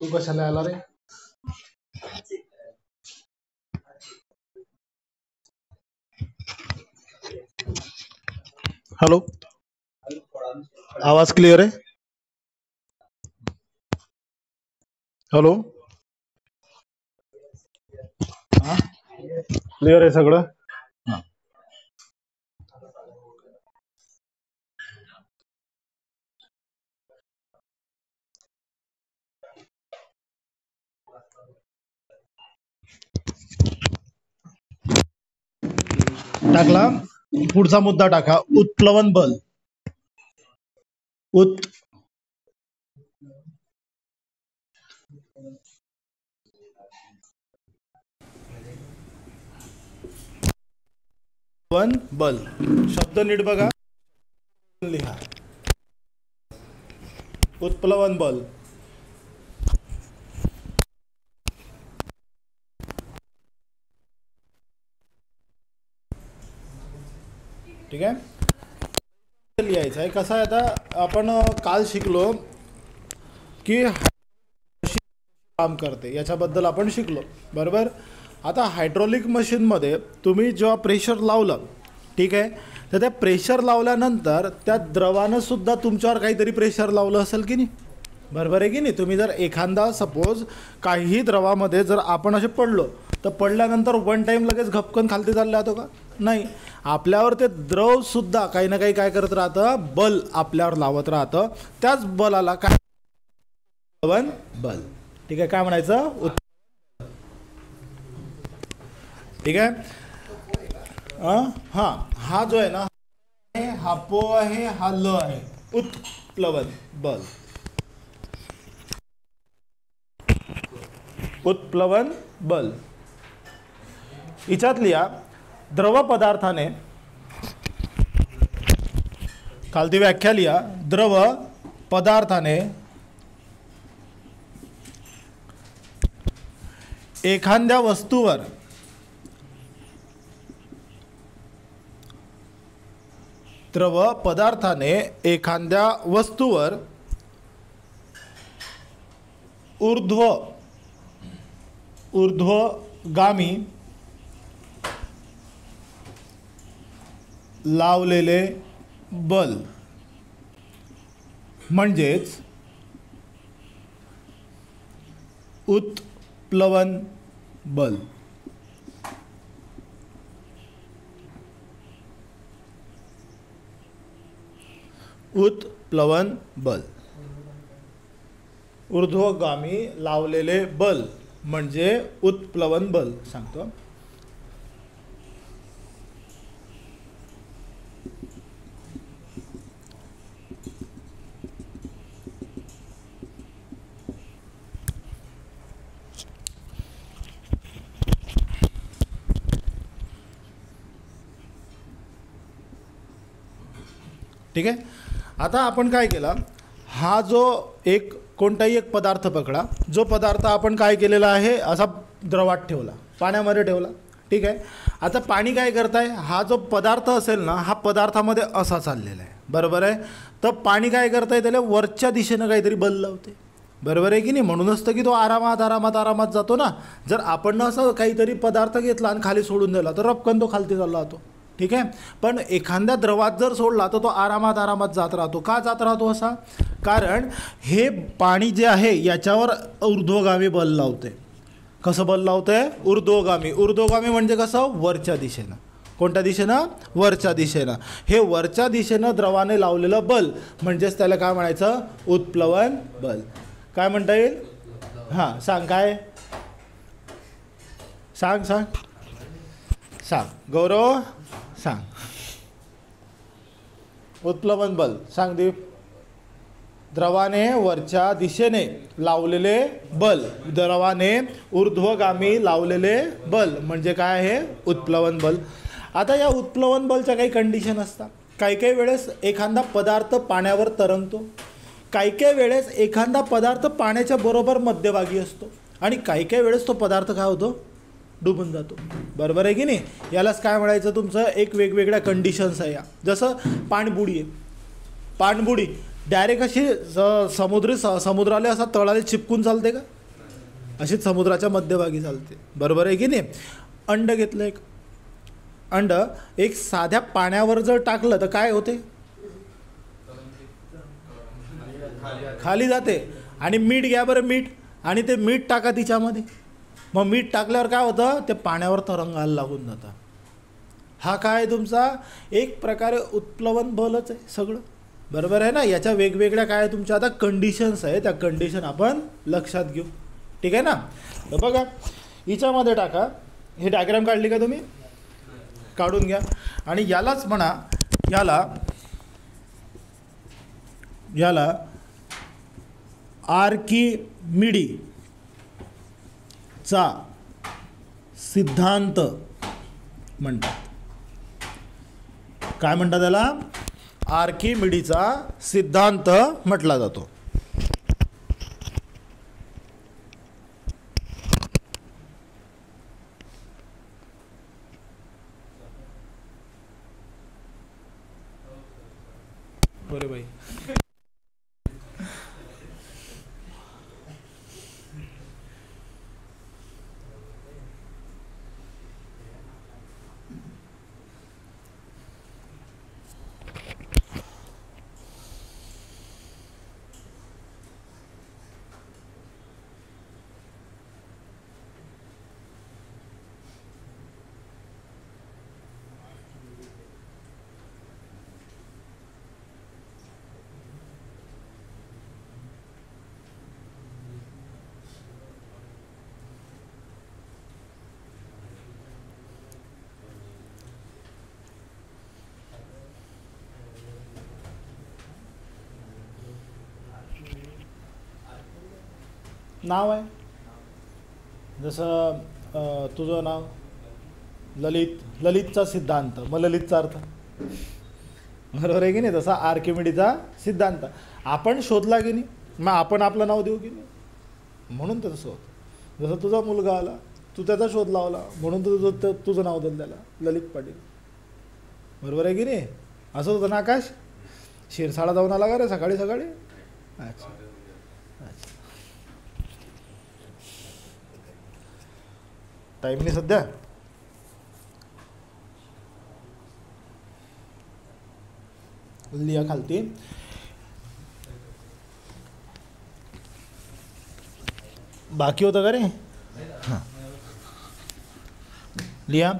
तू कशाला आला रे? हॅलो, आवाज क्लिअर आहे? हॅलो, हा क्लिअर आहे सगळं? हा. टाकला. पुढचा मुद्दा टाका, उत्प्लवन बल. उत्प्लवन बल शब्द नीट बघा, लिहा. उत्प्लवन बल. ठीक आहे, लिहायचं आहे. कसं आहे, आता आपण काल शिकलो की काम करते याच्याबद्दल आपण शिकलो, बरोबर. आता हायड्रॉलिक मशीनमध्ये तुम्ही जेव्हा प्रेशर लावलं, ठीक आहे, तर त्या प्रेशर लावल्यानंतर त्या द्रवानं सुद्धा तुमच्यावर काहीतरी प्रेशर लावलं असेल की नाही, बरोबर आहे की नाही. तुम्ही जर एखादा सपोज काही द्रवामध्ये जर आपण असे पडलो, तर पडल्यानंतर वन टाईम लगेच घपकन खालती चालला जातो का? नाही. आपल्यावर ते द्रव सुद्धा काही ना काही काय करत राहतं, बल आपल्यावर लावत राहतं. त्याच बलाला काय बल. ठीक आहे, काय म्हणायचं? ठीक आहे. हा, हा जो आहे ना, हा पो आहे, हा ल आहे. उत्प्लवन बल. उत्प्लवन बल हिच्यात लिहा, द्रव पदार्थाने, खालती व्याख्या लिहा, द्रव पदार्थाने एखाद्या वस्तूवर द्रव पदार्थाने एखाद्या वस्तूवर ऊर्ध्वगामी लावलेले बल म्हणजेच उत्प्लवन बल. उत्प्लवन बल, ऊर्ध्वगामी लावलेले बल म्हणजे उत्प्लवन बल. सांगतो, ठीक आहे. आता आपण काय केला, हा जो एक कोणताही एक पदार्थ पकडा, जो पदार्थ आपण काय केलेला आहे, असा द्रवात ठेवला, पाण्यामध्ये ठेवला. ठीक आहे. आता पाणी काय करताय, हा जो पदार्थ असेल ना, हा पदार्थामध्ये असा चाललेला आहे, बरोबर आहे. तर पाणी काय करताय, त्याला वरच्या दिशेनं काहीतरी बल लावते, बरोबर आहे की नाही. म्हणून असतं की तो आरामात आरामात आरामात जातो ना. जर आपण असं काहीतरी पदार्थ घेतला आणि खाली सोडून दिला, तर रपकन तो खालती चालला जातो. ठीक आहे. पण एखाद्या द्रवात जर सोडला, तर तो आरामात आरामात जात राहतो. का जात राहतो असा? कारण हे पाणी जे आहे याच्यावर ऊर्ध्वगामी बल लावते. कसं बल लावते? ऊर्ध्वगामी. ऊर्ध्वगामी म्हणजे कसं? वरच्या दिशेनं. कोणत्या दिशेनं? वरच्या दिशेनं. हे वरच्या दिशेनं द्रवाने लावलेलं बल म्हणजेच त्याला काय म्हणायचं? उत्प्लवन बल. काय म्हणता येईल? हां, सांग काय? सांग सांग सांग गौरव, सांग. उत्प्लवन बल सांग दीप. द्रवाने वरच्या दिशेने लावलेले बल, द्रवाने ऊर्ध्वगामी लावलेले बल म्हणजे काय आहे? उत्प्लवन बल. आता या उत्प्लवन बलच्या काही कंडिशन असतात. काही काही वेळेस एखादा पदार्थ पाण्यावर तरंगतो, काही काही वेळेस एखादा पदार्थ पाण्याच्या बरोबर मध्यभागी असतो आणि काही काही वेळेस तो पदार्थ काय होतो? डुबून जातो. बरोबर आहे की नाही? यालाच काय म्हणायचं? तुमचं एक वेगवेगळ्या कंडिशन्स आहे या. जसं पाणबुडी आहे. पाणबुडी डायरेक्ट अशी समुद्राला असा तळाला चिपकून चालते का? अशीच समुद्राच्या मध्यभागी चालते, बरोबर आहे की नाही. अंड घेतलं, एक अंड एक साध्या पाण्यावर जर टाकलं तर काय होते? खाली जाते. आणि मीठ घ्या बरं, मीठ, आणि ते मीठ टाका तिच्यामध्ये, मग मीठ टाकल्यावर काय होतं? ते पाण्यावर तरंगायला लागून जातं. हा काय तुमचा एक प्रकारे उत्प्लवन बलच आहे सगळं, बरोबर आहे ना. याच्या वेगवेगळ्या काय तुमच्या आता कंडिशन्स आहे, त्या कंडिशन आपण लक्षात घेऊ, ठीक आहे ना. तर बघा हिच्यामध्ये टाका, हे डायग्राम काढली का तुम्ही? काढून घ्या. आणि यालाच म्हणा, याला आर्किमिडीचा सिद्धांत म्हणतात. काय म्हणतात त्याला? आर्किमिडीचा सिद्धांत म्हटला जातो. बरे भाई, नाव आहे जसं तुझं नाव ललित, ललितचा सिद्धांत, मग ललितचा अर्थ, बरोबर आहे की नाही. तसा आर्किमिडीचा सिद्धांत आपण शोधला की नाही, मग आपण आपलं नाव देऊ की नाही, म्हणून तसं होतं. जसं तुझा मुलगा आला, तू त्याचा शोध लावला, म्हणून तुझं नाव दिलं त्याला ललित पाटील, बरोबर आहे की नाही. असं होतं ना आकाश? शिरसाळा जाऊन आला का रे सकाळी सकाळी? अच्छा अच्छा, टाईम नाही सध्या. लिहा खालती, बाकी होतं का रे? हां, लिहा.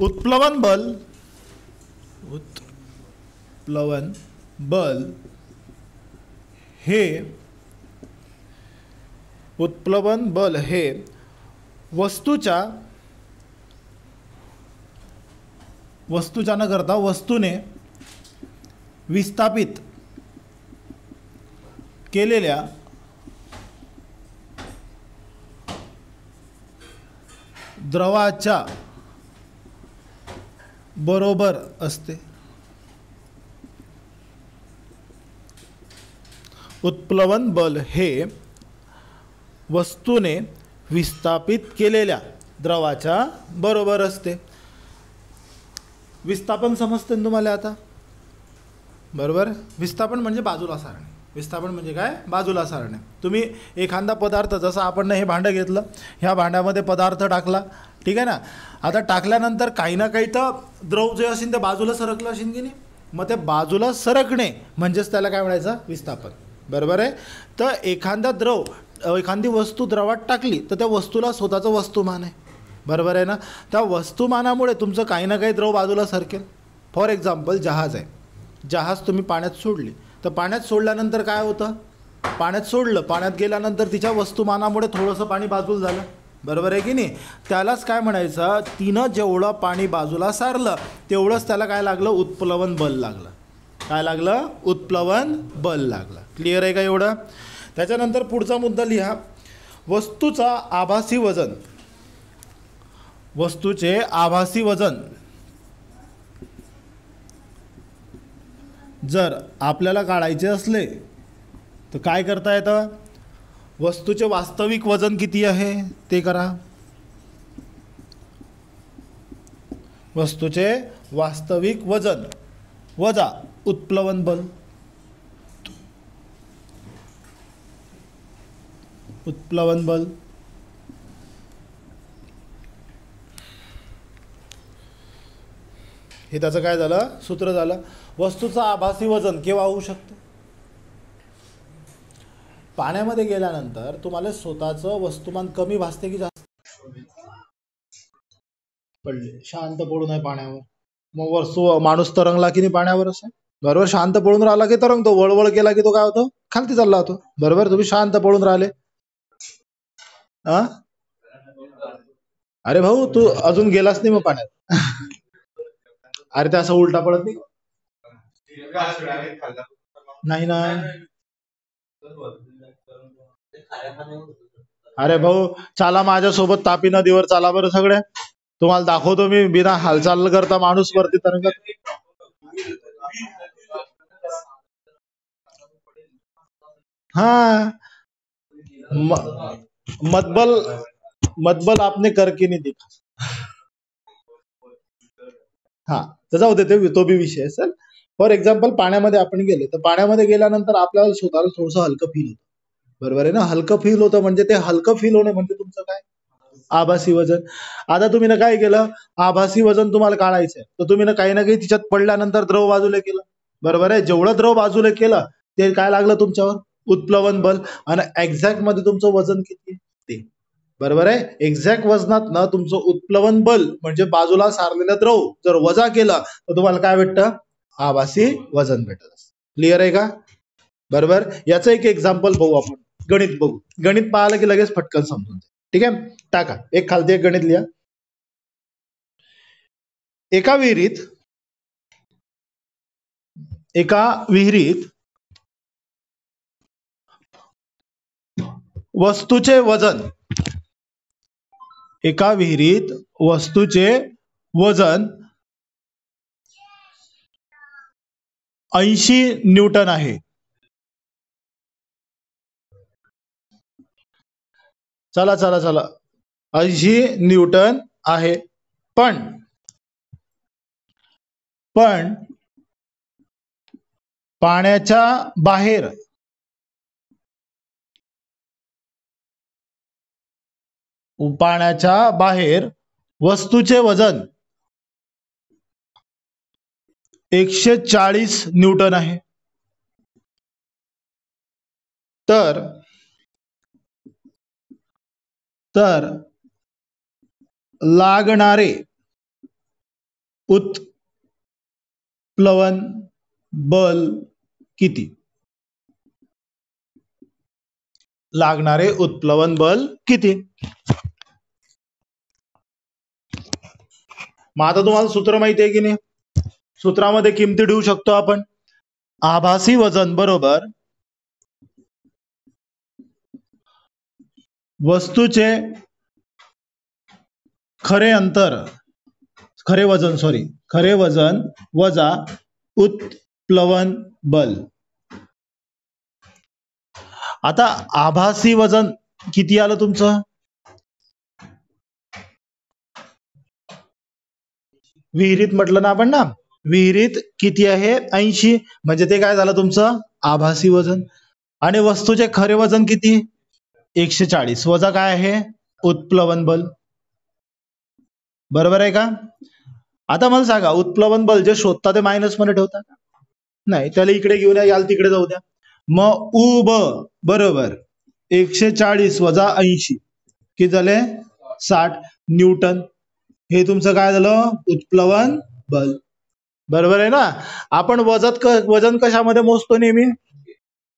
उत्प्लवन बल, उत्प्लवन बल हे, उत्प्लवन बल हे वस्तूच्या न करता वस्तूने विस्थापित केलेल्या द्रवाच्या बरोबर असते. उत्प्लवन बल हे वस्तूने विस्थापित केलेल्या द्रवाच्या बरोबर असते. विस्थापन समजते ना तुम्हाला आता, बरोबर? विस्थापन म्हणजे बाजूला सारणे. विस्थापन म्हणजे काय? बाजूला सारणे. तुम्ही एखादा पदार्थ, जसं आपण हे भांडं घेतलं, ह्या भांड्यामध्ये पदार्थ टाकला, ठीक आहे ना. आता टाकल्यानंतर काही ना काही तर द्रव जे असेल ते बाजूला सरकलं असेल की नाही, मग ते बाजूला सरकणे म्हणजेच त्याला काय म्हणायचं? विस्थापन, बरोबर आहे. तर एखादा द्रव, एखादी वस्तू द्रवात टाकली तर त्या वस्तूला स्वतःचं वस्तुमान आहे, बरोबर आहे ना. त्या वस्तुमानामुळे तुमचं काही ना काही द्रव बाजूला सरकेल. फॉर एक्झाम्पल जहाज आहे, जहाज तुम्ही पाण्यात सोडली, तर पाण्यात सोडल्यानंतर काय होतं? पाण्यात सोडलं, पाण्यात गेल्यानंतर तिच्या वस्तुमानामुळे थोडंसं पाणी बाजूला झालं, बरोबर आहे की नाही. त्यालाच काय म्हणायचं? तिनं जेवढं पाणी बाजूला सारलं तेवढंच त्याला काय लागलं? उत्प्लवन बल लागलं. काय लागलं? उत्प्लवन बल लागलं. क्लिअर आहे का एवढं? त्याच्यानंतर पुढचा मुद्दा लिहा. वस्तूचा आभासी वजन, वस्तूचे आभासी वजन जर आपल्याला काढायचे असले तर काय करता येतं? वस्तूचे वास्तविक वजन किती आहे ते करा. वस्तूचे वास्तविक वजन वजा उत्प्लवन बल. उत्प्लवन बल हे त्याचं काय झालं सूत्र झालं. वस्तूचं आभासी वजन केव्हा होऊ शकतं? पाण्यामध्ये गेल्यानंतर तुम्हाला स्वतःचं वस्तुमान कमी भासते की जास्त? पडले शांत पडू नये पाण्यावर. मग वस्तू माणूस तरंगला की नाही पाण्यावरच आहे बरोबर. शांत पडून राहिला की तरंगतो, वळवळ केला की तो काय होतो खालती चालला होतो बरोबर. तुम्ही शांत पडून राहिले. अरे भाऊ तू अजून गेलास नाही मग पाण्यात. अरे ते असं उलटा पडत नाही नाही ना. अरे भाऊ चाला माझ्यासोबत तापी नदीवर चाला बरं सगळे. तुम्हाला दाखवतो मी बिना हालचाल करता माणूस वरती तरंगत. हाँ मतबल मतबल आपने करके नहीं देखा. हा तर जाऊ दे तो बी विषय सर. फॉर एक्झाम्पल पाण्यामध्ये आपण गेले तर पाण्यामध्ये गेल्यानंतर आपल्याला स्वतःला थोडंसं हलकं फील होतं बरोबर आहे ना. हलकं फील होतं म्हणजे ते हलकं फील होणे म्हणजे तुमचं काय आभासी वजन. आता तुम्ही ना काय केलं आभासी वजन तुम्हाला काढायचंय तर तुम्ही ना काही तिच्यात पडल्यानंतर द्रव बाजूला केलं बरोबर आहे. जेवढं द्रव बाजूला केलं ते काय लागलं तुमच्यावर उत्प्लवन बल. आणि एक्झॅक्ट मध्ये तुमचं वजन किती ते बरोबर आहे. एक्झॅक्ट वजनात ना तुमचं उत्प्लवन बल म्हणजे बाजूला सारलेलं द्रव जर वजा केलं तर तुम्हाला काय भेटतं आभासी वजन भेटत. क्लिअर आहे का बरोबर. याचं एक एक्झाम्पल बघू आपण. गणित बघू. गणित पाहिलं की लगेच फटकन समजून ठीक आहे. टाका एक खालती एक गणित लिहा. एका विहिरीत वस्तूचे वजन 80 न्यूटन आहे. चला 80 न्यूटन आहे. पण पाण्याच्या बाहेर वस्तूचे वजन 140 न्यूटन आहे. तर लागणारे उत्प्लवन बल किती? लागणारे उत्प्लवन बल किती? मग आता तुम्हाला सूत्र माहिती आहे की नाही. सूत्रामध्ये किमती ठेवू शकतो आपण. आभासी वजन बरोबर वस्तूचे खरे वजन वजा उत्प्लवन बल. आता आभासी वजन किती आलं तुमचं? विहिरीत म्हटलं ना आपण ना. विहिरीत किती आहे 80 म्हणजे ते काय झालं तुमचं आभासी वजन. आणि वस्तूचे खरे वजन किती 140 वजा काय आहे उत्प्लवन बल. बरोबर आहे का. आता मला सांगा उत्प्लवन बल जे शोधता ते मायनस मध्ये ठेवता नाही. त्याला इकडे घेऊन या याला तिकडे जाऊ द्या. मग उ ब बरोबर 140 वजा 80 किती झाले 60 न्यूटन. हे तुमचं काय झालं उत्प्लवन बल. बरोबर आहे ना. आपण वजन कशामध्ये मोजतो नेहमी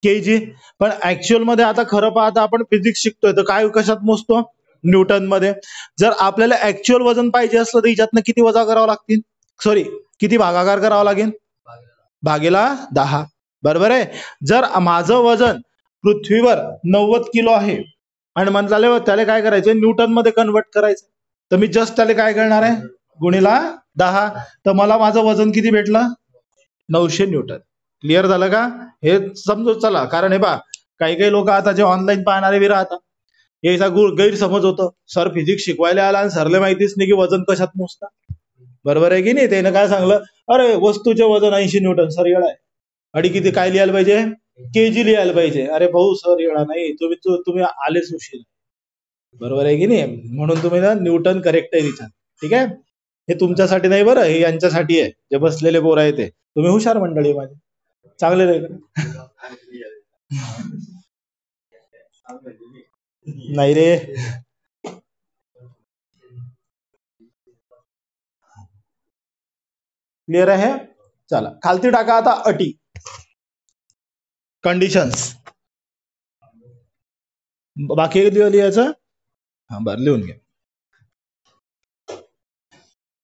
केजी. पण ऍक्च्युअल मध्ये आता खरं पाहता आपण फिजिक्स शिकतोय तर काय कशात मोजतो न्यूटन मध्ये. जर आपल्याला ऍक्च्युअल वजन पाहिजे असलं तर हिच्यातनं किती वजा करावं लागतील किती भागाकार करावा लागेल भागेला 10 बरोबर आहे. जर माझं वजन पृथ्वीवर 90 किलो आहे आणि म्हटलं त्याला काय करायचं न्यूटन मध्ये कन्वर्ट करायचं तर मी जस्ट त्याला काय करणार आहे गुणिला 10 तर मला माझं वजन किती भेटलं 900 न्यूटन. क्लिअर झालं का. हे समजू चला. कारण हे बा काही लोक आता जे ऑनलाईन पाहणारे बी राहतात याचा गैरसमज होतं. सर फिजिक्स शिकवायला आला आणि सरले माहितीच नाही की वजन कशात मोजतात. बरोबर आहे की नाही. त्यानं काय सांगलं अरे वस्तूचे वजन 80 न्यूटन सर येणार आहे. आणि किती काय लिहायला पाहिजे केजी लिहायला पाहिजे. अरे भाऊ सर येणार नाही, तुम्ही आलेच उशीर. बरोबर आहे की नाही? म्हणून तुम्ही ना न्यूटन करेक्ट आहे विचार. ठीक आहे, हे तुमच्यासाठी नाही बरं, हे यांच्यासाठी आहे जे बसलेले पोर आहे ते. तुम्ही हुशार मंडळी माझे, चांगले राहील. नाही रे, क्लिअर आहे. चला खालती टाका आता अटी, कंडिशन्स. बाकी लिहायचं. हा बरं, लिहून घ्या.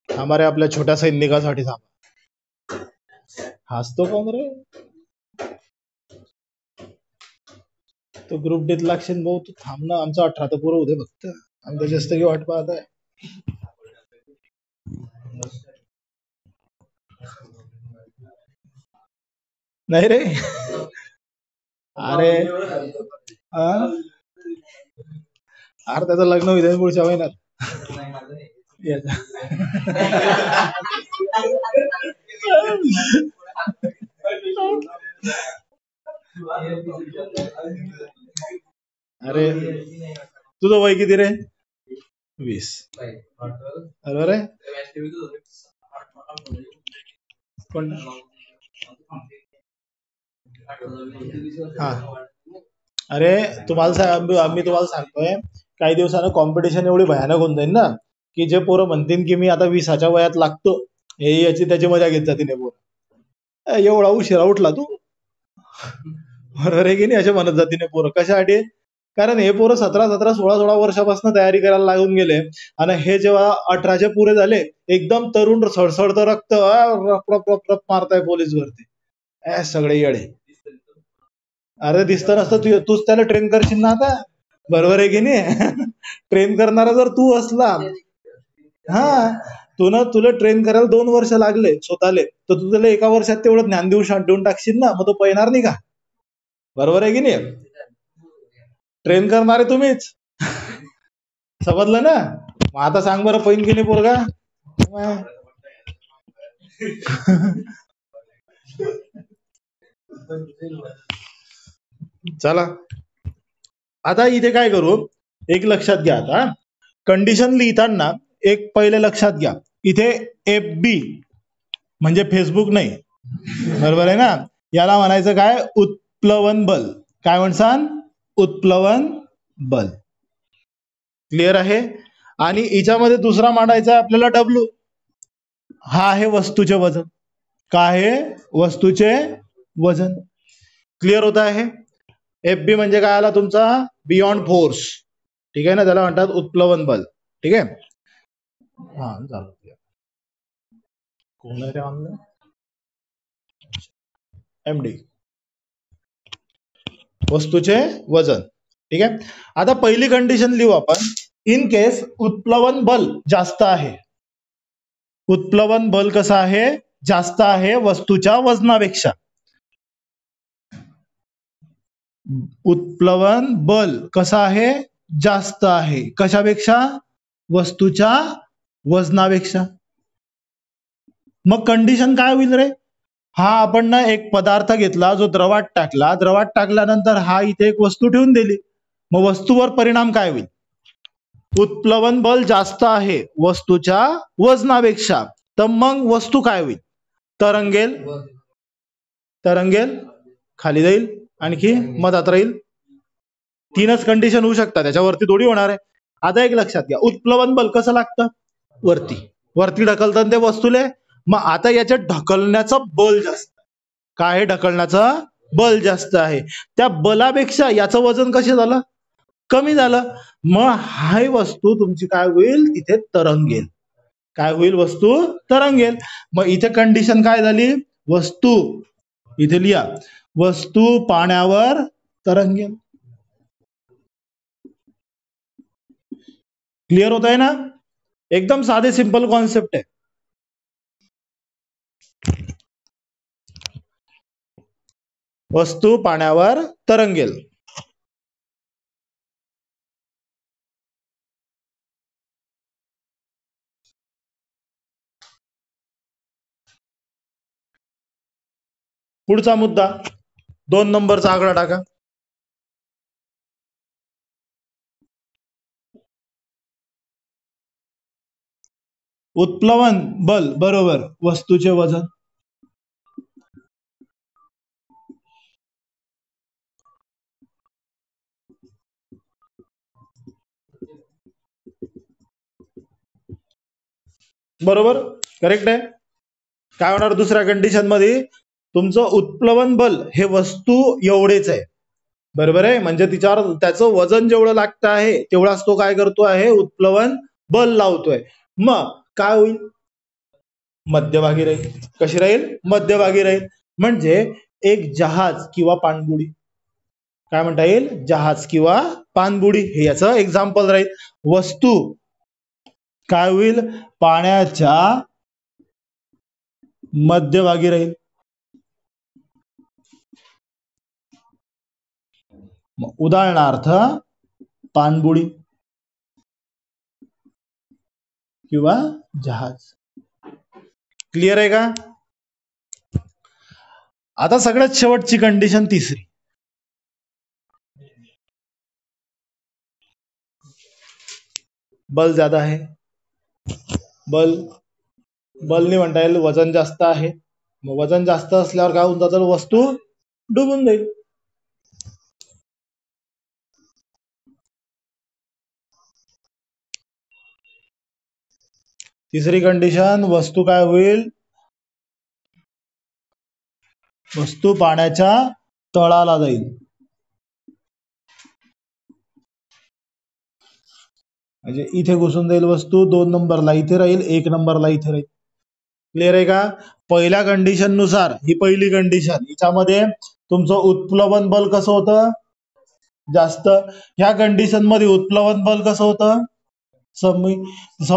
हमारे आपल्या छोट्या सैनिकासाठी थांबा. हसतो कोण रे? तो ग्रुप डेत लागशील भाऊ, तू थांब ना. आमचं 18 तर पुरं होते फक्त, आमचं जास्त की वाट पाहत आहे. नाही रे, अरे अरे त्याचं लग्न होईल पुढच्या महिन्यात. अरे तुझं वय किती रे? 20. बरोबर आहे. पण हा, अरे मी तुम्हाला सांगतोय, काही दिवसानं कॉम्पिटिशन एवढी भयानक होऊन जाईल ना, की जे पोरं म्हणतील की मी आता 20च्या वयात लागतो, हे याची त्याची मजा घेत जातील. एवढा उशिरा उठला तू, बरोबर आहे की नाही? असे म्हणत जातील पोरं. कशासाठी? कारण हे पोरं 17, 16 वर्षापासून तयारी करायला लागून गेले, आणि हे जेव्हा 18चे पुरे झाले, एकदम तरुण सडसडतं रक्त, रप रप रप रप मारताय पोलीस भरती. सगळे येडे. अरे दिसत नसतं, तूच त्याला ट्रेन करशील ना आता. बरोबर आहे की नाही? ट्रेन करणारा जर तू असला, हा, तुला ट्रेन करायला 2 वर्ष लागले स्वतःले, तर तू त्याला 1 वर्षात तेवढं ज्ञान देऊन टाकशील ना, मग तो पैणार नाही का? बरोबर आहे की नाही? ट्रेन करणारे तुम्हीच, समजलं ना? मग आता सांग बरं, पैन की नाही पोरगा? चला आता इथे काय करू, एक लक्षात घ्या. आता कंडिशन लिहिताना एक पहिले लक्षात घ्या, इथे FB म्हणजे फेसबुक नाही. बरोबर आहे ना? याला म्हणायचं काय? उत्प्लवन बल. काय म्हणसान? उत्प्लवन बल. क्लिअर आहे? आणि हिच्यामध्ये दुसरा मांडायचा आहे आपल्याला W. हा आहे वस्तूचे वजन. काय आहे? वस्तूचे वजन. क्लिअर होत आहे? FB म्हणजे काय आला तुमचा? Beyond force. ठीक आहे ना? त्याला म्हणतात उत्प्लवन बल. ठीक आहे. हा झालं. कोण आहे रे ऑनलाईन? MD, वस्तूचे वजन. ठीक आहे. आता पहिली कंडिशन लिहू आपण. इन केस उत्प्लवन बल जास्त आहे. उत्प्लवन बल कसं आहे? जास्त आहे वस्तूच्या वजनापेक्षा. उत्प्लवन बल कसं आहे? जास्त आहे. कशापेक्षा? वस्तूच्या वजनापेक्षा. मग कंडिशन काय होईल रे? हा आपण ना एक पदार्थ घेतला, जो द्रवात टाकला, द्रवात टाकल्यानंतर हा इथे एक वस्तू ठेवून दिली, मग वस्तूवर परिणाम काय होईल? उत्प्लवन बल जास्त आहे वस्तूच्या वजनापेक्षा, तर मग वस्तू काय होईल? तरंगेल. तरंगेल, खाली जाईल, आणखी मधात राहील. 3च कंडिशन होऊ शकतात, त्याच्यावरती थोडी होणार आहे. आता एक लक्षात घ्या, उत्प्लवन बल कसं लागतं? वरती. वरती ढकलतात ते वस्तूले. मग आता याच्यात ढकलण्याचं बल जास्त. काय आहे? ढकलण्याचं बल जास्त आहे. त्या बलापेक्षा याचं वजन कसं झालं? कमी झालं. मग हाय वस्तू तुमची काय होईल? तिथे तरंगेल. काय होईल? वस्तू तरंगेल. मग इथे कंडिशन काय झाली? वस्तू, इथे लिहा, वस्तू पाण्यावर तरंगेल. क्लिअर होत आहे ना? एकदम साधे सिंपल कॉन्सेप्ट आहे. वस्तू पाण्यावर तरंगेल. पुढचा मुद्दा, 2 नंबरचा आकडा टाका. उत्प्लवन बल बरोबर वस्तूचे वजन. बरोबर करेक्ट आहे. काय होणार दुसऱ्या कंडिशन मध्ये तुमचं उत्प्लवन बल हे वस्तू एवढेच आहे. बरोबर आहे. म्हणजे तिच्यावर त्याचं वजन जेवढं लागतं आहे तेवढाच तो काय करतो आहे उत्प्लवन बल लावतोय. मग काय होईल मध्यभागी राहील. कशी राहील मध्यभागी राहील. म्हणजे एक जहाज किंवा पाणबुडी काय म्हणता येईल जहाज किंवा पाणबुडी हे याचं एक्झाम्पल राहील. वस्तू काय होईल पाण्याच्या मध्यभागी राहील. उदाहरणार्थ पाणबुडी किंवा जहाज. क्लिअर आहे का. आता सगळ्यात शेवटची कंडिशन तिसरी. बल ज्यादा आहे. बलने म्हणता येईल वजन जास्त आहे. मग वजन जास्त असल्यावर काय होऊन जातं वस्तू डुबून जाईल. तिसरी कंडिशन वस्तू काय होईल वस्तू पाण्याच्या तळाला जाईल. म्हणजे इथे घुसून जाईल वस्तू. 2 नंबरला इथे राहील 1 नंबरला इथे राहील. क्लिअर आहे का. पहिल्या कंडिशन नुसार ही पहिली कंडिशन हिच्यामध्ये तुमचं उत्प्लवन बल कसं होतं जास्त. ह्या कंडिशन मध्ये उत्प्लवन बल कसं होतं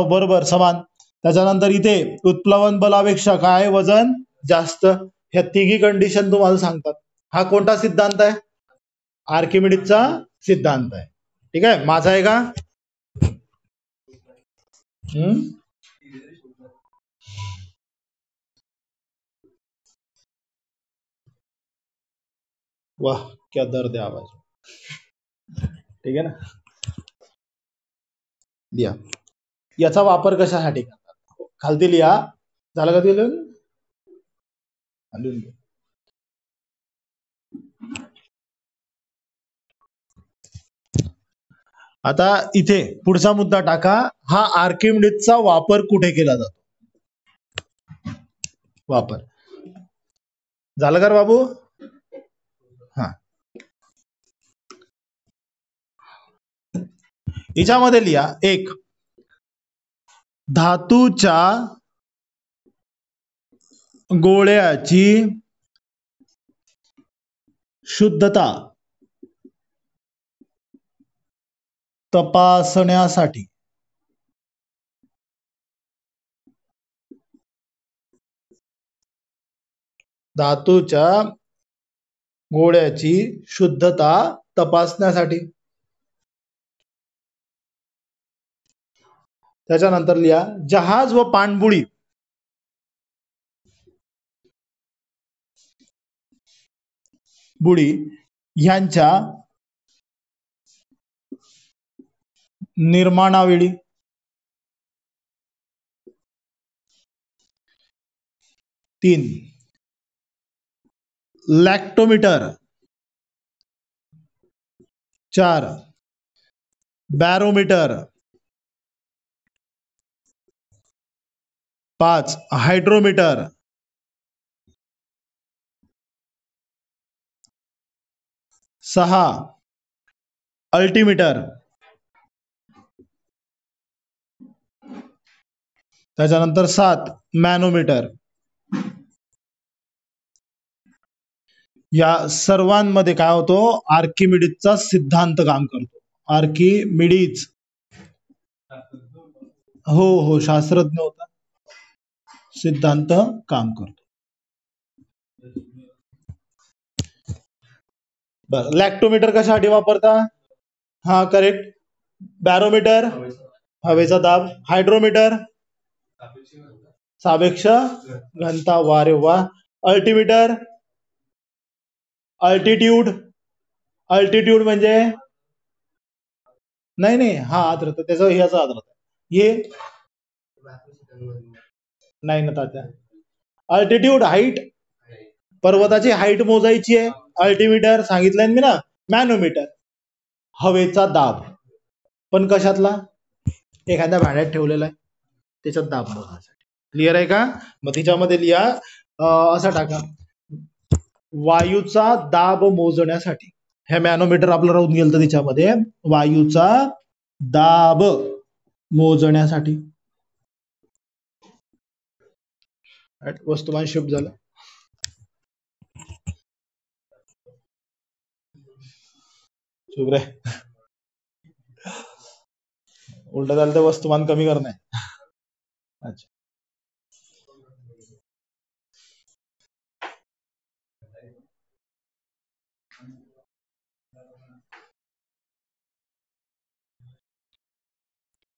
बरोबर समान. त्याच्यानंतर इथे उत्प्लवन बलापेक्षा काय वजन जास्त. ह्या तिघी कंडिशन तुम्हाला सांगतात. हा कोणता सिद्धांत आहे आर्किमिडीजचा सिद्धांत आहे. ठीक आहे माझा आहे का. वाह क्या दर्द है आवाज. ठीक आहे ना. लिहा याचा वापर कशासाठी करतात खालती लिहा. झालं का ते लिहून. आता इथे पुढचा मुद्दा टाका. हा आर्किमिडीजचा वापर कुठे केला जातो. वापर झालं का बाबू. हा हिच्यामध्ये लिहा. एक धातूच्या गोळ्याची शुद्धता तपासण्यासाठी धातूच्या गोळ्याची शुद्धता तपासण्यासाठी. त्याच्यानंतर लिहा जहाज व पाणबुडी ह्यांच्या निर्माणावेळी तीन लॅक्टोमीटर 4 बॅरोमीटर 5 हायड्रोमीटर 6 अल्टीमीटर त्याच्यानंतर 7 मॅनोमीटर. या सर्वांमध्ये काय होतो आर्किमिडीजचा सिद्धांत काम करतो. आर्किमिडीज हो शास्त्रज्ञ होता. सिद्धांत काम करतो. बर लॅक्टोमीटर कशासाठी वापरता. हा करेक्ट. बॅरोमीटर हवेचा दाब. हायड्रोमीटर सापेक्ष घनता. वा रे वा. अल्टीमीटर अल्टिट्यूड, अल्टिट्यूड म्हणजे नाही नाही, हा आर्द्रता त्याचं ह्याचा आर्द्रता हे नाही ना तात्या. अल्टिट्यूड हाईट, पर्वताची हाईट मोजायची आहे. अल्टिमीटर सांगितलंय मी ना. मॅनोमीटर हवेचा दाब, पण कशातला? एखाद्या भांड्यात ठेवलेला आहे त्याच्यात दाब मोजण्यासाठी. क्लिअर आहे का? मग तिच्यामध्ये लिहा असा टाका, वायूचा दाब मोजण्यासाठी. हे मॅनोमीटर आपलं राहून गेलं तर तिच्यामध्ये वायूचा दाब मोजण्यासाठी. वस्तुमान शिफ्ट झालं. शुभ्रे उलट झालं तर वस्तुमान कमी करणं आहे. अच्छा,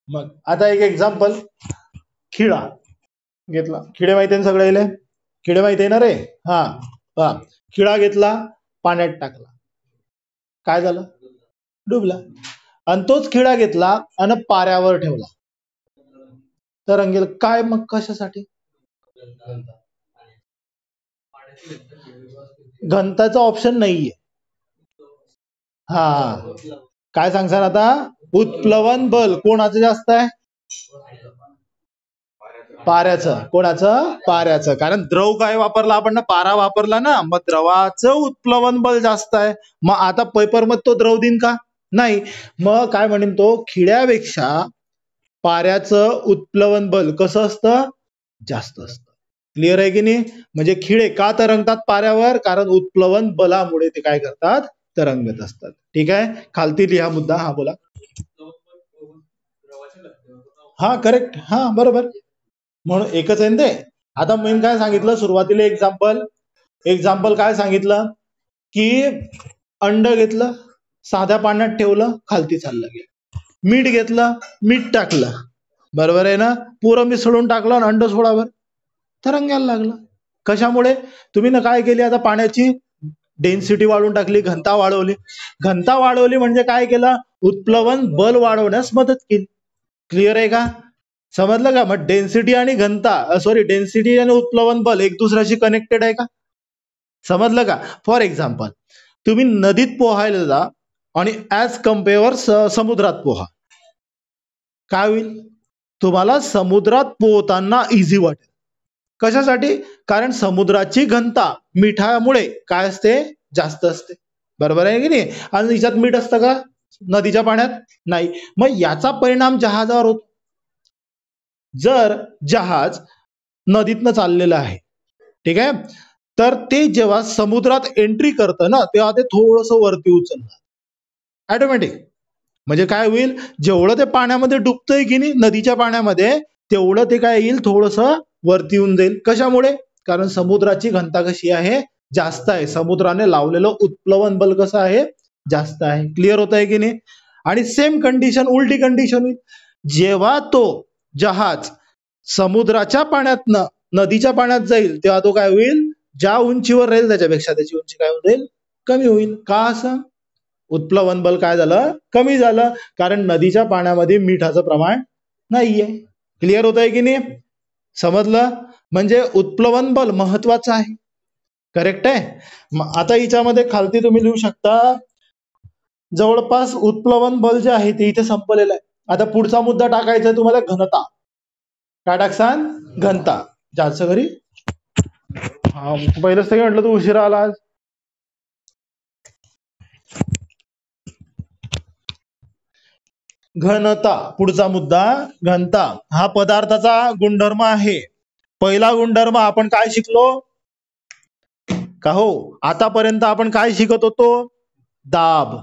मग आता एक एक्झाम्पल, खिळा घेतला. खिळे माहिती आहे सगळे, खिळे माहिती आहे ना रे? हा हा, खिळा घेतला, पाण्यात टाकला, काय झालं? डुबला. आणि तोच खिळा घेतला आणि पाऱ्यावर ठेवला, तरंगेल. काय मग? कशासाठी? घनताचा ऑप्शन नाहीये. हा, काय सांगसान आता? उत्प्लवन बल कोणाचं जास्त आहे? पाऱ्याचं. कोणाचं? पाऱ्याचं. कारण द्रव काय वापरला आपण ना? पारा वापरला ना, मग द्रवाचं उत्प्लवन बल जास्त आहे. मग आता पेपर मध्ये तो द्रव देईन का? नाही. मग काय म्हणेन तो? खिळ्यापेक्षा पाऱ्याचं उत्प्लवन बल कसं असतं? जास्त असतं. क्लिअर आहे की नाही? म्हणजे खिळे का तरंगतात पाऱ्यावर? कारण उत्प्लवन बलामुळे ते काय करतात? तरंगत असतात. ठीक आहे, खालती लिहा मुद्दा. हा बोला. हा करेक्ट, हा बरोबर. म्हणून एकच आहे ते. आता मी काय सांगितलं सुरुवातीला? एक्झाम्पल काय सांगितलं? की अंड घेतलं, साध्या पाण्यात ठेवलं, खालती चाललं गेलं. मीठ घेतलं, मीठ टाकलं, बरोबर आहे ना? पुरं मिसळून टाकलं आणि अंड सोडावर तरंगायला लागलं. कशामुळे? तुम्ही ना काय केली? आता पाण्याची डेन्सिटी वाढवून टाकली, घनता वाढवली. घनता वाढवली म्हणजे काय केलं? उत्प्लवन बल वाढवण्यास मदत केली. क्लिअर आहे का? समजलं का? मग डेन्सिटी आणि घनता, डेन्सिटी आणि उत्प्लवन बल एक दुसऱ्याशी कनेक्टेड आहे का? समजलं का? फॉर एक्झाम्पल, तुम्ही नदीत पोहायला जा आणि ऍज कम्पेअर समुद्रात पोहा, काय होईल? तुम्हाला समुद्रात पोहताना इझी वाटेल. कशासाठी? कारण समुद्राची घनता मिठामुळे काय असते? जास्त असते. बरोबर आहे की नाही? आणि हिच्यात मीठ असतं का नदीच्या पाण्यात? नाही. मग याचा परिणाम जहाजावर होतो. जर जहाज नदीतनं चाललेलं आहे, ठीक आहे, तर ते जेव्हा समुद्रात एंट्री करतं ना, तेव्हा ते थोडस वरती उचलणार ऑटोमॅटिक. म्हणजे काय होईल? जेवढं ते पाण्यामध्ये डुबतंय की नाही नदीच्या पाण्यामध्ये, तेवढं ते काय येईल? थोडस वरती येऊन जाईल. कशामुळे? कारण समुद्राची घनता कशी आहे? जास्त आहे. समुद्राने लावलेलं उत्प्लवन बल कसं आहे? जास्त आहे. क्लिअर होत आहे की नाही? आणि सेम कंडिशन, उलटी कंडिशन होईल. जेव्हा तो जहाज समुद्राच्या पाण्यातनं नदीच्या पाण्यात जाईल, तेव्हा तो काय होईल? ज्या उंचीवर राहील त्याच्यापेक्षा त्याची उंची काय होईल? कमी होईल. का असं? उत्प्लवन बल काय झालं? कमी झालं. कारण नदीच्या पाण्यामध्ये मिठाचं प्रमाण नाहीये. क्लिअर होत आहे की नाही? समजलं? म्हणजे उत्प्लवन बल महत्वाचं आहे. करेक्ट आहे. आता हिच्यामध्ये खालती तुम्ही लिहू शकता, जवळपास उत्प्लवन बल जे आहे ते इथे संपलेलं आहे. आता पुढचा मुद्दा टाकायचा आहे तुम्हाला, घनता. काय टाकसान? घनता. जास्त घरी हा, पहिलंच ते म्हटलं तू उशिरा आला आज. घनता, पुढचा मुद्दा घनता. हा पदार्थाचा गुणधर्म आहे. पहिला गुणधर्म आपण काय शिकलो? का हो, आतापर्यंत आपण काय शिकत होतो? दाब.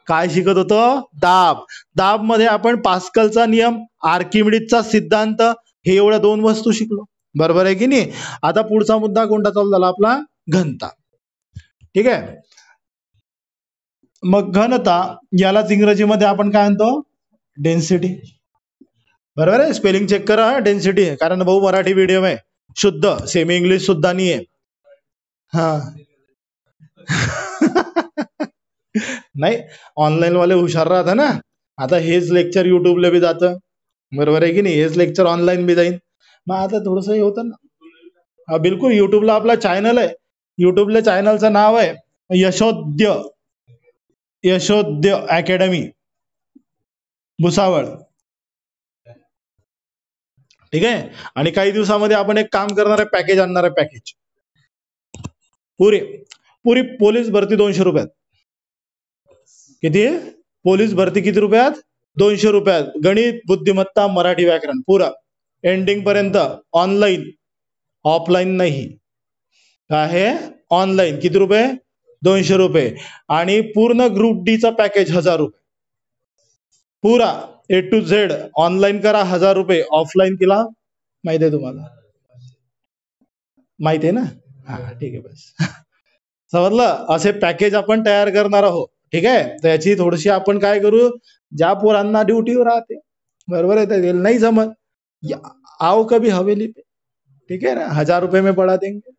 काय शिकत होतो? दाब. दाब मध्ये आपण पास्कलचा नियम, आर्किमिडीजचा सिद्धांत, हे एवढ्या दोन वस्तू शिकलो. बरोबर आहे की नाही? आता पुढचा मुद्दा कोणता चालू झाला आपला? घनता. ठीक आहे. मग घनता यालाच इंग्रजीमध्ये आपण काय म्हणतो? डेन्सिटी. बरोबर आहे? स्पेलिंग चेक करा. डेन्सिटी आहे, कारण भाऊ मराठी मीडियम आहे, शुद्ध, सेमी इंग्लिश सुद्धा नाही आहे. हा, नाही, ऑनलाईन वाले हुशार राहता ना. आता हेच लेक्चर युट्यूबला बी जातं, बरोबर आहे की नाही, हेच लेक्चर ऑनलाईन बी जाईल. मग आता थोडस हे होतं ना. हा बिलकुल, युट्यूबला आपला चॅनल आहे. युट्यूबला चॅनलचं नाव आहे यशोद्य यशोद्य अकॅडमी भुसावळ. ठीक आहे. आणि काही दिवसामध्ये आपण एक काम करणार आहे, पॅकेज आणणार आहे. पॅकेज पुरी पुरी पोलीस भरती 200 रुपयात. किती? पोलीस भरती किती रुपयात? 200 रुपयात. गणित, बुद्धिमत्ता, मराठी व्याकरण पुरा एंडिंग पर्यंत ऑनलाईन, ऑफलाईन नाही. काय आहे? ऑनलाईन. किती रुपये? 200 रुपये. आणि पूर्ण ग्रुप डी चा पॅकेज 1000 रुपये. पुरा A to Z ऑनलाईन करा 1000 रुपये, ऑफलाईन केला माहिती आहे तुम्हाला, माहिती आहे ना. हा ठीक आहे, बस समजलं. असे पॅकेज आपण तयार करणार आहोत. ठीक आहे. तर याची थोडीशी आपण काय करू, ज्या पोरांना ड्युटीवर राहते, बरोबर आहे, तर नाही जमत, आओ कभी हवेली पे, ठीक आहे ना, 1000 रुपये में पडा देंगे.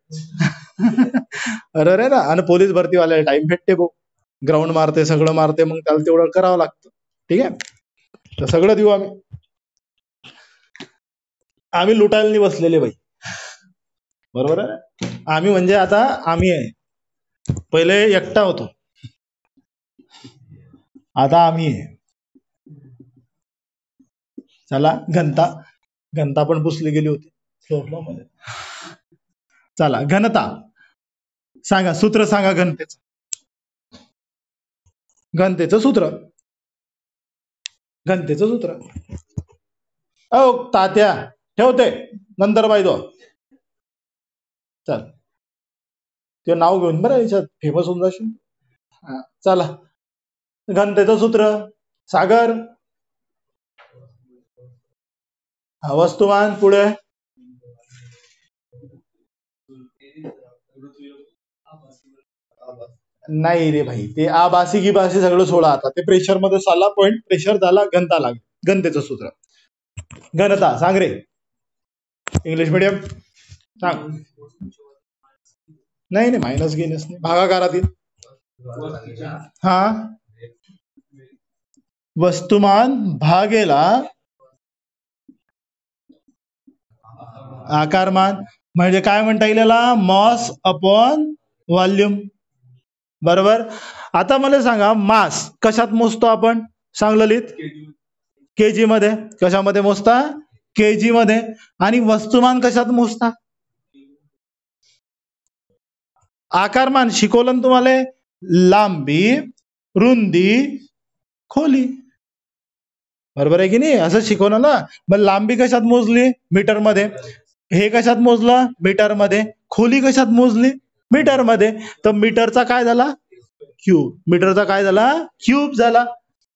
बरोबर आहे ना. आणि पोलीस भरती वाल्याला टाइम भेटते भाऊ, ग्राउंड मारते, सगळं मारते, मग त्याला तेवढं करावं लागतं. ठीक आहे. तर सगळं देऊ आम्ही. आम्ही लुटायला नाही बसलेले बाई, बरोबर आहे. आम्ही म्हणजे आता आम्ही आहे, पहिले एकटा होतो, आता आम्ही आहे. चला, घनता घनता पण पुसली गेली होती मध्ये. चला, घनता सांगा, सूत्र सांगा घनतेचं. घनतेचं सूत्र, घनतेचं सूत्र. ओ तात्या ठेवते, नंतर पाहिजे. चल, ते नाव घेऊन बरं याच्यात फेमस होऊन जाशील. हा, चला, घनतेचं सूत्र. सागर, वस्तुमान पुढे. नाही रे भाई, ते आबासी गिबासी सगळं सोडा आता. ते प्रेशर मध्ये साला पॉइंट, प्रेशर झाला, घनता लागेल. घनतेचं सूत्र. घनता सांग रे, इंग्लिश मीडियम सांग. नाही नाही, मायनस गेनस नाही, भागाकारातील. हा, वस्तुमान भागेला आकारमान, म्हणजे काय म्हणता येईल याला, मॉस अपॉन व्हॉल्यूम. बरोबर. आता मला सांगा, मास कशात मोजतो आपण? सांग ललित. केजी मध्ये. कशामध्ये मोजता? केजी मध्ये. आणि वस्तुमान कशात मोजता? आकारमान शिकवलं तुम्हाला, लांबी, रुंदी, खोली, बरोबर आहे की नाही, असं शिकवलं ना. मग लांबी कशात मोजली? मीटर मध्ये. हे कशात मोजलं? मीटर मध्ये. खोली कशात मोजली? मीटर मध्ये. तर मीटरचा काय झाला? क्यूब. मीटरचा काय झाला? क्यूब झाला.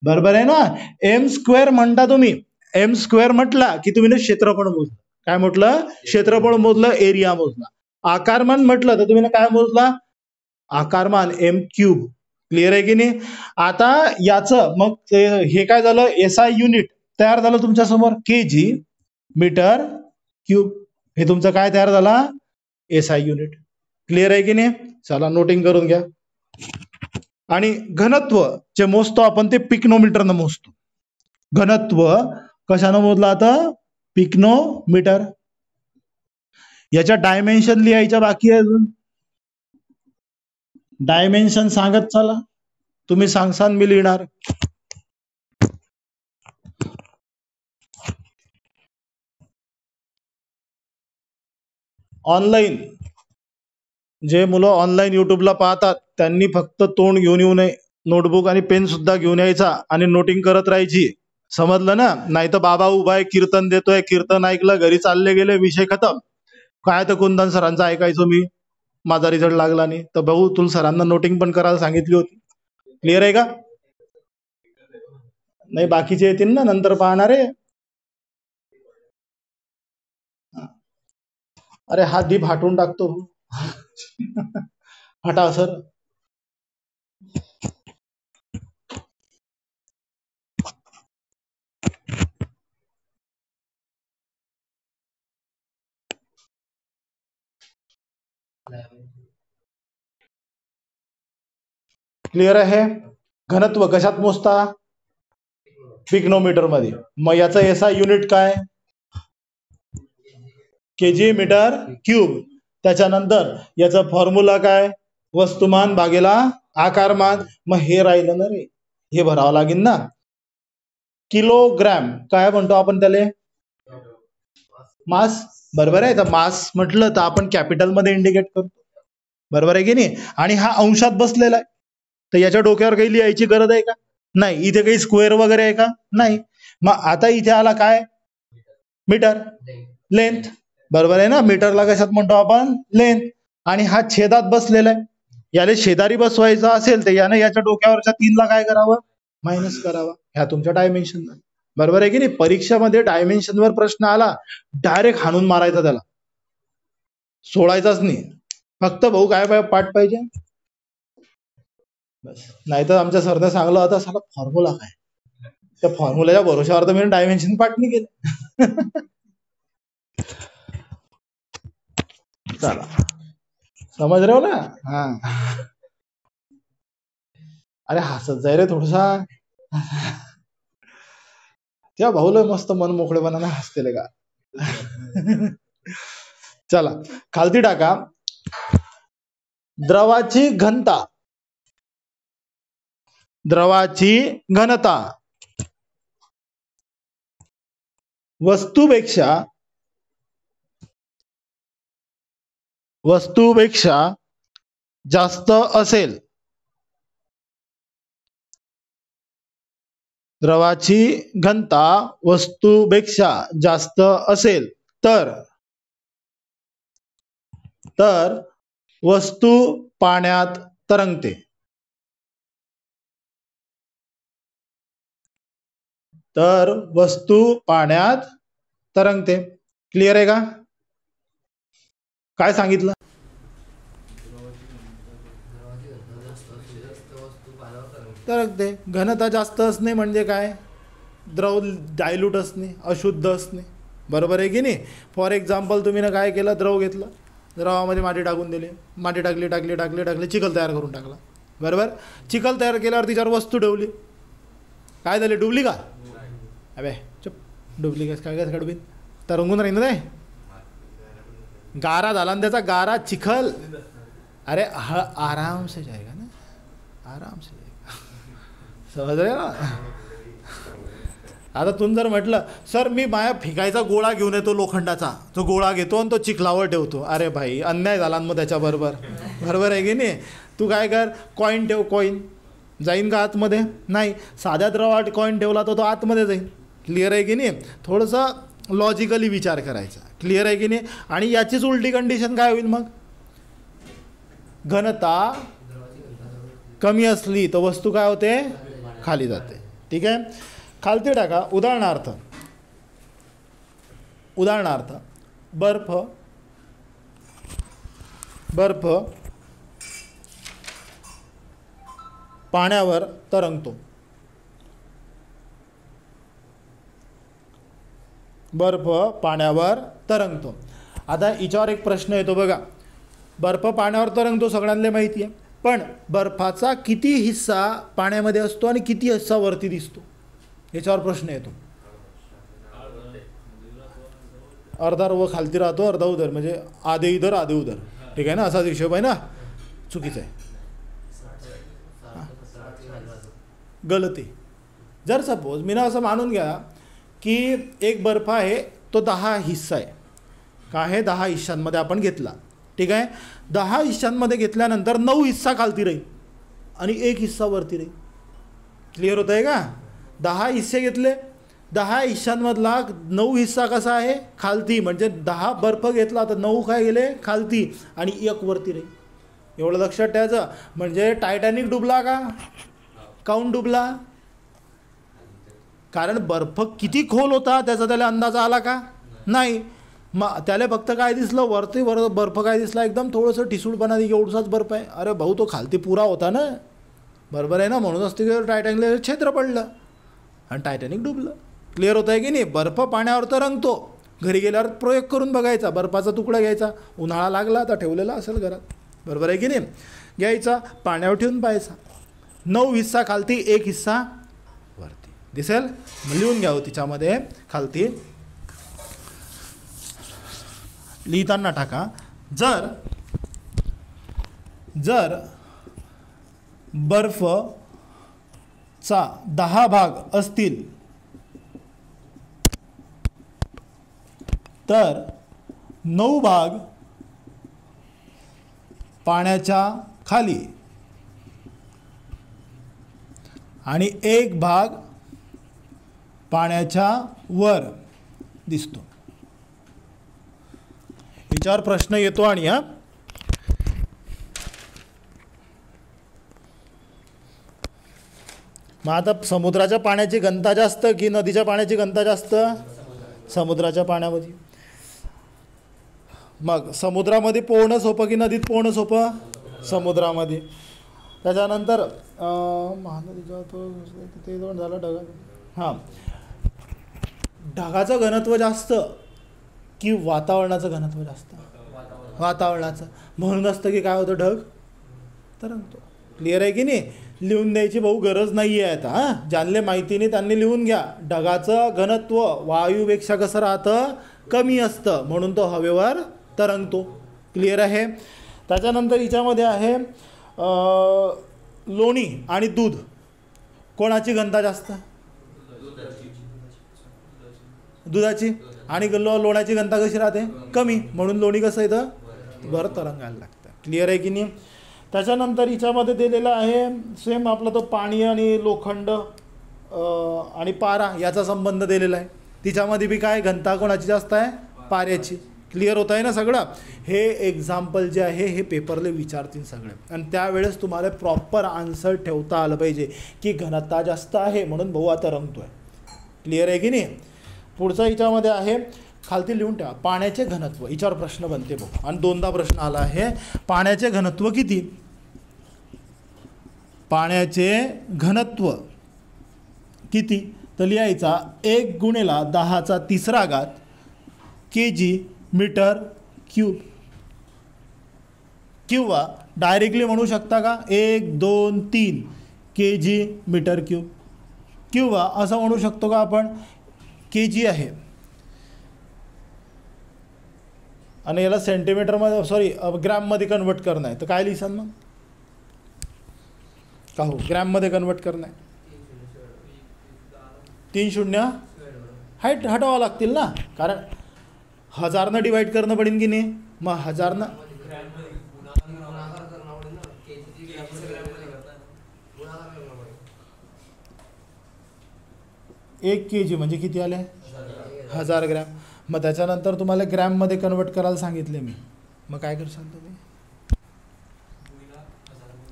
बरोबर आहे ना. एम स्क्वेअर म्हणता तुम्ही, एम स्क्वेअर म्हटला की तुम्ही क्षेत्रफळ मोजलं. काय म्हटलं? क्षेत्रफळ मोजलं, एरिया मोजला. आकारमान म्हटलं तर तुम्ही काय मोजला? आकारमान, एम क्यूब. क्लिअर आहे की नाही. आता याचं मग हे काय झालं, SI युनिट तयार झालं तुमच्या समोर, केजी, मीटर, क्यूब. हे तुमचं काय तयार झाला? SI unit. क्लिअर आहे की नाही. चला, नोटिंग करून घ्या. आणि घनत्व जे मोजतो आपण ते पिकनोमीटरनं मोजतो. घनत्व कशानं मोजलं आता? पिकनोमीटर. याच्या डायमेन्शन लिहायच्या बाकी आहे अजून. डायमेन्शन सांगत चला, तुम्ही सांगसान मी लिहिणार. ऑनलाईन जे मुलं ऑनलाईन युट्यूबला पाहतात त्यांनी फक्त तोंड घेऊन येऊ नये, नोटबुक आणि पेन सुद्धा घेऊन यायचा आणि नोटिंग करत राहायची. समजलं ना. नाही तर बाबा उभा आहे, कीर्तन देतोय, कीर्तन ऐकलं, घरी चालले गेले, विषय खतम. काय तर कुंदन सरांचं ऐकायचो मी, माझा रिझल्ट लागला नाही. तर भाऊ, तुला सरांना नोटिंग पण करायला सांगितली होती. क्लिअर आहे का? नाही, बाकीचे येतील ना नंतर पाहणारे. अरे हा दीप हटवून टाकतो. हटा सर. क्लिअर आहे? घनत्व कशात मोजता? पिकनोमीटर मध्ये. मग याचं एसआय युनिट काय? KG metre cube. त्याच्यानंतर याचा फॉर्म्युला काय? वस्तुमान भागेला आकारमान. मग हे राहिलं ना रे, हे भरावं लागेल ना. किलोग्रॅम काय म्हणतो आपण त्याला? मास. बरोबर आहे. तर मास म्हटलं तर आपण कॅपिटल मध्ये इंडिकेट करतो. बरोबर आहे की नाही? आणि हा अंशात बसलेला आहे, तर याच्या डोक्यावर काही लिहायची गरज आहे का? नाही. इथे काही स्क्वेअर वगैरे आहे का? नाही. मग आता इथे आला काय? मीटर. लेंथ. बरोबर आहे ना? मीटरला कशात म्हणतो आपण? लेंथ. आणि हा छेदात बसलेला आहे, याला शेजारी बसवायचा असेल तर याने याच्या डोक्यावरच्या 3ला काय करावं? मायनस करावा. ह्या तुमच्या डायमेन्शन. बरोबर आहे की नाही? परीक्षेमध्ये डायमेन्शनवर प्रश्न आला, डायरेक्ट हाणून मारायचा त्याला, सोडायचाच नाही. फक्त भाऊ काय पाठ पाहिजे बस. नाहीतर आमच्या सरने सांगलं होतं साला फॉर्म्युला काय, त्या फॉर्म्युल्याच्या भरोशावर तर मी डायमेन्शन पाठ नाही केलं. चला, समज रहे हो ना? हा. अरे हसत जाय रे थोडसा. त्या भाऊला मस्त मन मोकळेपणाने हसतेले का. चला खालती टाका. द्रवाची घनता, द्रवाची घनता वस्तूपेक्षा जास्त असेल, द्रवाची घनता वस्तूपेक्षा जास्त असेल तर वस्तू पाण्यात तरंगते. तर वस्तू पाण्यात तरंगते. क्लिअर आहे का? काय सांगितलं? तरंगते. घनता जास्त असणे म्हणजे काय? द्रव डायल्यूट असणे, अशुद्ध असणे. बरोबर आहे की नाही? फॉर एक्झाम्पल तुम्ही ना काय केलं, द्रव घेतलं, द्रवामध्ये माती टाकून दिली, माती टाकली, चिखल तयार करून टाकला. बरोबर? चिखल तयार केल्यावर तिच्यावर वस्तू ठेवली, काय झाले? डुबली का? अबे चुप, डुबली कस काय कडबीन? तरंगून राहील ना ते. गारा झाला ना त्याचा, गारा चिखल. अरे आराम से जाएगा ना, आराम से जाएगा. समज रहे ना? आता तुम्ही जर म्हटलं सर मी माया फेकायचा गोळा घेऊन येतो लोखंडाचा, तो गोळा घेतो आणि तो चिखलावर ठेवतो, अरे भाई अन्याय झाला मग त्याच्याबरोबर. बरोबर आहे की नाही? तू काय कर, कॉईन ठेव. कॉईन जाईन का आतमध्ये? नाही. साध्या द्रवात कॉईन ठेवला तर तो आतमध्ये जाईल. क्लिअर आहे की नाही? थोडंसं लॉजिकली विचार करायचा. क्लिअर आहे की नाही? आणि याचीच उलटी कंडिशन काय होईल मग? घनता कमी असली तर वस्तू काय होते? खाली जाते. ठीक आहे? खालती टाका. उदाहरणार्थ बर्फ पाण्यावर तरंगतो. बर्फ पाण्यावर तरंगतो. आता याच्यावर एक प्रश्न येतो बघा. बर्फ पाण्यावर तरंगतो सगळ्यांना माहिती आहे, पण बर्फाचा किती हिस्सा पाण्यामध्ये असतो आणि किती हिस्सा वरती दिसतो, याच्यावर प्रश्न येतो. अर्धा व खालती राहतो, अर्धा उधर, म्हणजे आधे इधर आधे उधर. ठीक आहे ना? असाच हिशोब आहे ना? चुकीचं आहे. गलती. जर सपोज मी ना असं मानून घ्या की एक बर्फ आहे, तो 10 हिस्सा आहे. का आहे? 10 हिस्सांमध्ये आपण घेतला. ठीक आहे? 10 हिस्सांमध्ये घेतल्यानंतर 9 हिस्सा खालती राहील आणि 1 हिस्सा वरती राहील. क्लिअर होत आहे का? 10 हिस्से घेतले, 10 हिस्सांमधला 9 हिस्सा कसा आहे? खालती. म्हणजे 10 बर्फ घेतला तर 9 काय गेले? खालती, आणि 1 वरती राहील. एवढं लक्षात ठेवायचं. म्हणजे टायटॅनिक डुबला का? काऊन डुबला? कारण बर्फ किती खोल होता त्याचा त्याला अंदाज आला का? नाही. मग त्याला फक्त काय दिसलं? वरती बर्फ काय दिसला? एकदम थोडंसं ठिसूळपणा, एवढाच बर्फ आहे. अरे भाऊ तो खालती पुरा होता ना. बरोबर आहे ना? म्हणूनच ते टायटॅनिकला छेत्र पडलं आणि टायटॅनिक डुबलं. क्लिअर होत आहे की नाही? बर्फ पाण्यावर तरंगतो. घरी गेल्यावर प्रयोग करून बघायचा. बर्फाचा तुकडा घ्यायचा, उन्हाळा लागला तर ठेवलेला असेल घरात. बरोबर आहे की नाही? घ्यायचा, पाण्यावर ठेवून पाहायचा. 9 हिस्सा खालती 1 हिस्सा वरती दिसेल. लिहून घ्यावं तिच्यामध्ये खालती लिहिताना टाका. जर जर बर्फचा 10 भाग असतील तर 9 भाग पाण्याच्या खाली आणि 1 भाग पाण्याच्या वर दिसतो. याच्यावर प्रश्न येतो. आणि मग आता समुद्राच्या पाण्याची घनता जास्त की नदीच्या पाण्याची घनता जास्त? समुद्राच्या पाण्यामध्ये. मग समुद्रामध्ये पोहणं सोपं की नदीत पोहणं सोपं? समुद्रामध्ये. त्याच्यानंतर महानदीचा तिथे झाला ढगा. हां, ढगाचं घनत्व जास्त की वातावरणाचं घनत्व जास्त? वातावरणाचं. म्हणून असतं की काय होतं, ढग तरंगतो. क्लिअर आहे की नाही? लिहून द्यायची भाऊ गरज नाही आहे आता. हां, ज्यांना माहिती नाही त्यांनी लिहून घ्या. ढगाचं घनत्व वायूपेक्षा कसं राहतं? कमी असतं, म्हणून तो हवेवर तरंगतो. क्लिअर आहे? त्याच्यानंतर हिच्यामध्ये आहे लोणी आणि दूध, कोणाची घनता जास्त? दुधाची. आणि लोण्याची घनता कशी राहते? कमी, म्हणून लोणी कसं येतं? वर तरंगायला लागतं. क्लिअर आहे की नाही? त्याच्यानंतर हिच्यामध्ये दिलेलं आहे सेम आपलं तो पाणी आणि लोखंड आणि पारा याचा संबंध दिलेला आहे. तिच्यामध्ये बी काय घनता कोणाची जास्त आहे? पाऱ्याची. क्लिअर होत आहे ना सगळं? हे एक्झाम्पल जे आहे हे पेपरला विचारतील सगळे, आणि त्यावेळेस तुम्हाला प्रॉपर आन्सर ठेवता आलं पाहिजे की घनता जास्त आहे म्हणून भाऊ आता रंगतोय. क्लिअर आहे की नाही? पुढचा हिच्यामध्ये आहे खालती लिहून ठेवा पाण्याचे घनत्व. हिच्यावर प्रश्न बनते भाऊ, आणि 2दा प्रश्न आला आहे. पाण्याचे घनत्व किती? पाण्याचे घनत्व किती? तर लिहायचा 1 गुणिला 10⁻³ kg मीटर क्यूब, किंवा डायरेक्टली म्हणू शकता का 1, 2, 3 kg मीटर क्यूब, किंवा असं म्हणू शकतो का आपण kg आहे आणि याला सेंटीमीटरमध्ये सॉरी ग्रॅममध्ये कन्वर्ट करणं आहे, तर काय लिहिसान मग? का हो ग्रॅममध्ये कन्वर्ट करणं आहे. 3 शून्य हाईट हटवावं लागतील ना, कारण 1000 डिवाइड करणं पडेल की नाही? मग 1000 1 kg म्हणजे किती आले? 1000 ग्रॅम. मग त्याच्यानंतर तुम्हाला ग्रॅममध्ये कन्वर्ट करायला सांगितले मी, मग काय करशाल तुम्ही?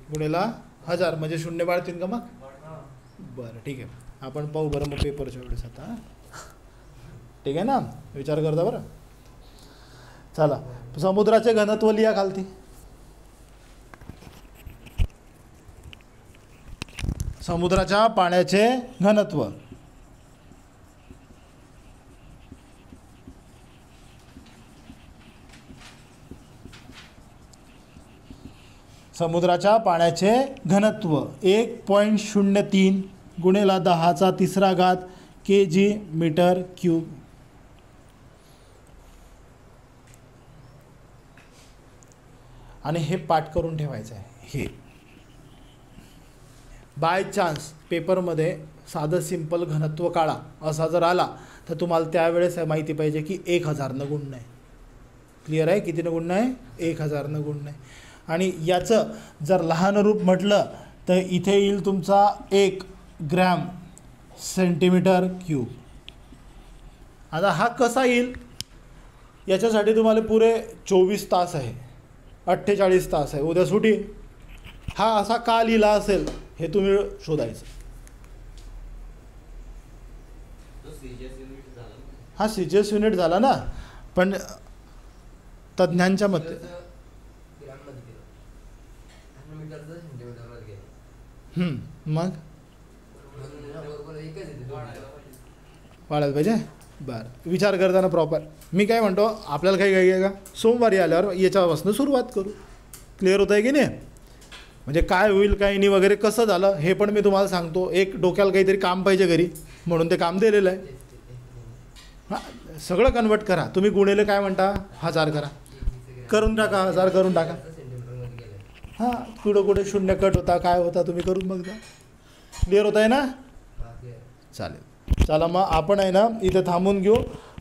गुणिला 1000 म्हणजे 0 बाळतील का मग? बरं ठीक आहे, आपण पाहू बरं मग पेपरच्या वेळेस आता. ठीक आहे ना, विचार करता बरं. चला, समुद्राचे घनत्व लिहा खालती. समुद्राच्या पाण्याचे घनत्व समुद्राच्या पाण्याचे घनत्व 1.03 गुणिला 10⁻³ kg मीटर क्यूब. आणि हे पाठ करून ठेवायचं आहे. हे बाय चान्स पेपरमध्ये साधं सिंपल घनत्व काढा असा जर आला तर तुम्हाला त्यावेळेस माहिती पाहिजे की 1000 गुणणं आहे. क्लिअर आहे? कितीनं गुणणं आहे? 1000 गुणणं आहे. आणि याचं जर लहान रूप म्हटलं तर इथे येईल तुमचा 1 ग्रॅम सेंटीमीटर क्यूब. आता हा कसा येईल याच्यासाठी तुम्हाला पुरे 24 तास आहे, 48 तास आहे, उद्या सुटी. हा असा का लिहिला असेल हे तुम्ही शोधायचं. हा सीजीएस युनिट झाला ना, पण तज्ज्ञांच्या मते मग वाढायला पाहिजे. बरं, विचार करताना प्रॉपर. मी काय म्हणतो, आपल्याला काही आहे का? सोमवारी आल्यावर याच्यापासून सुरुवात करू. क्लिअर होत आहे की नाही? म्हणजे काय होईल काय नाही वगैरे कसं झालं हे पण मी तुम्हाला सांगतो. एक डोक्याला काहीतरी काम पाहिजे घरी म्हणून ते काम दिलेलं आहे. हां सगळं कन्वर्ट करा. तुम्ही गुणिले काय म्हणता 1000 करा, करून टाका 1000 करून टाका. हां कुठं कुठे शून्य कट होता काय होता तुम्ही करून बघता. क्लिअर होत आहे ना. चालेल चला मग आपण आहे ना इथे थांबून घेऊ.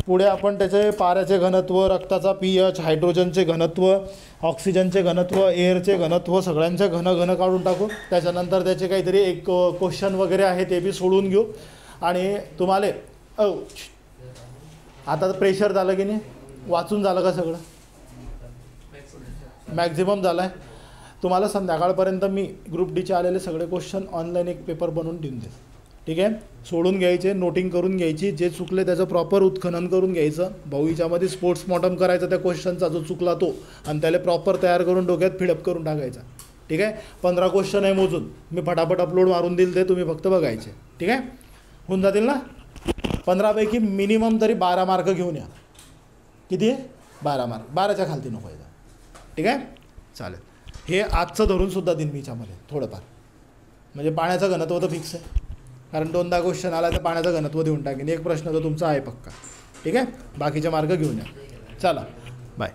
पुढे आपण त्याचे पाऱ्याचे घनत्व, रक्ताचा pH, हायड्रोजनचे घनत्व, ऑक्सिजनचे घनत्व, एअरचे घनत्व सगळ्यांचे घन काढून टाकू. त्याच्यानंतर त्याचे काहीतरी एक क्वेश्चन वगैरे आहे ते बी सोडून घेऊ. आणि तुम्हाला आता प्रेशर झालं की नाही, वाचून झालं का सगळं, मॅक्झिमम झालं आहे. तुम्हाला संध्याकाळपर्यंत मी ग्रुप डीचे आलेले सगळे क्वेश्चन ऑनलाईन एक पेपर बनवून देऊन देईल. ठीक आहे, सोडून घ्यायचे, नोटिंग करून घ्यायची, जे चुकले त्याचं प्रॉपर उत्खनन करून घ्यायचं. भाऊ हिच्यामध्ये स्पोर्ट्समॉर्टम करायचा त्या क्वेश्चनचा जो चुकला तो, आणि त्याला प्रॉपर तयार करून डोक्यात फिडअप करून टाकायचा. ठीक आहे, 15 क्वेश्चन आहे मोजून, मी फटाफट अपलोड मारून दिल, ते तुम्ही फक्त बघायचे. ठीक आहे, होऊन जातील ना. 15पैकी मिनिमम तरी 12 मार्क घेऊन या. किती आहे 12 मार्क, 12च्या खालती नको यायचा. ठीक आहे चालेल. हे आजचं धरूनसुद्धा देईन मी याच्यामध्ये थोडंफार, म्हणजे पाण्याचं घनत्व तर फिक्स आहे, कारण 2दा क्वेश्चन आला तर पाण्याचं घनत्व देऊन टाकेन. एक प्रश्न तर तुमचा आहे पक्का. ठीक आहे, बाकीचे मार्क घेऊन या. चला बाय.